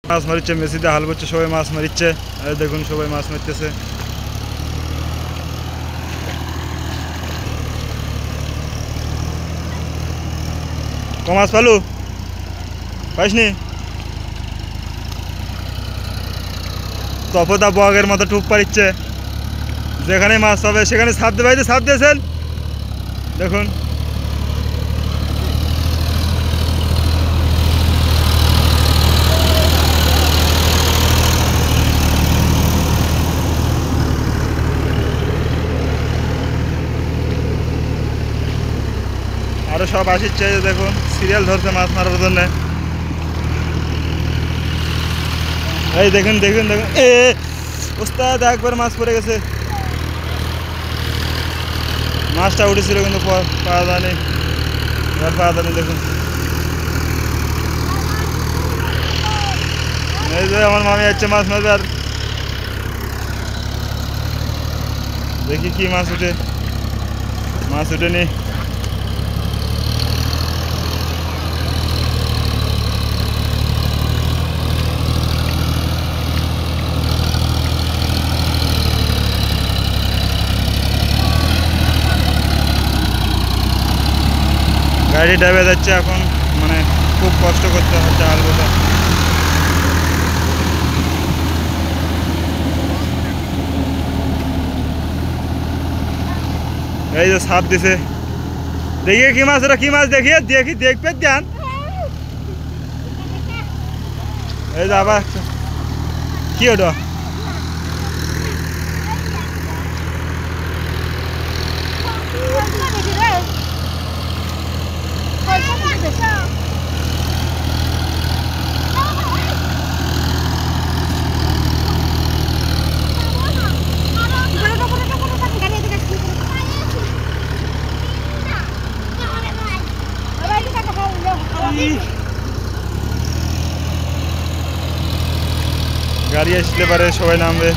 মাছ মারিচ্ছে মেসিতে হাল করছে, সবাই মাছ মারিচ্ছে। আর দেখুন সবাই মাছ মারতেছে। মাছ পালু পাইসনি? তপদা বগের মতো টুপ পারিচ্ছে, যেখানে মাছ পাবে সেখানে ছাপ দিয়ে ভাইতে ছাপ দিয়েছেন দেখুন। আরো সব আসিচ্ছে দেখুন, সিরিয়াল ধরছে মাছ মারার জন্য। এই দেখুন দেখুন দেখুন, এ ওস্তাদ একবার মাছ পড়ে গেছে। মাছটা উঠেছিল কিন্তু পাওয়া যায়নি, আর পাওয়া যায়নি। দেখুন এই যে আমার মামি যাচ্ছে মাছ মারবে, আর দেখি কি মাছ উঠে। মাছ উঠেনি। গাড়ি ড্রাইভে যাচ্ছে এখন, মানে খুব কষ্ট করতে হচ্ছে হাল বোঝা। এই যে সাপ দিছে, দেখিয়ে কি মাছ, ওরা কি মাছ দেখিয়ে দেখি দেখবে দেন। এই যে আবার কি ওটা, গাড়ি আসলে পারে সবাই নামবে।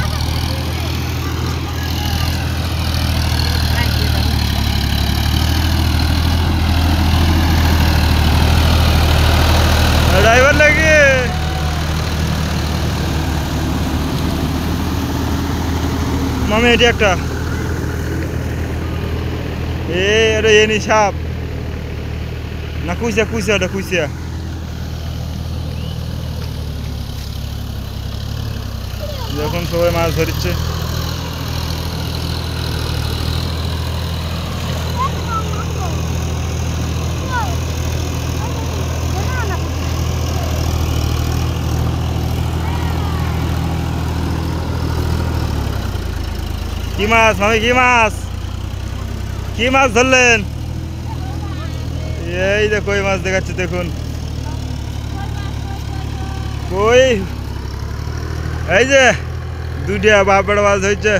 ড্রাইভার লাগে মামি, এটি একটা এনি সাপ না কুইসা, কুইসা ওটা কুইসা। যখন সবাই মাছ ধরছে, কি মাছ মামি, কি মাছ, কি মাছ ধরলেন? এই যে কই মাছ দেখাচ্ছে দেখুন, কই এই যে দুইটা বাপড় মাছ হয়েছে।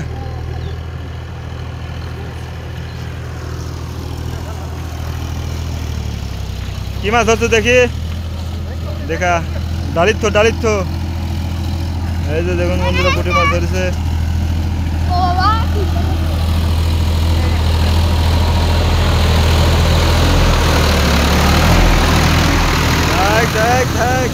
কি মাছ ধরছে দেখি, দেখা ডালিত ডালিত। এই যে দেখুন বন্ধুরা, পুঁটি মাছ ধরেছে। দেখ দেখ দেখ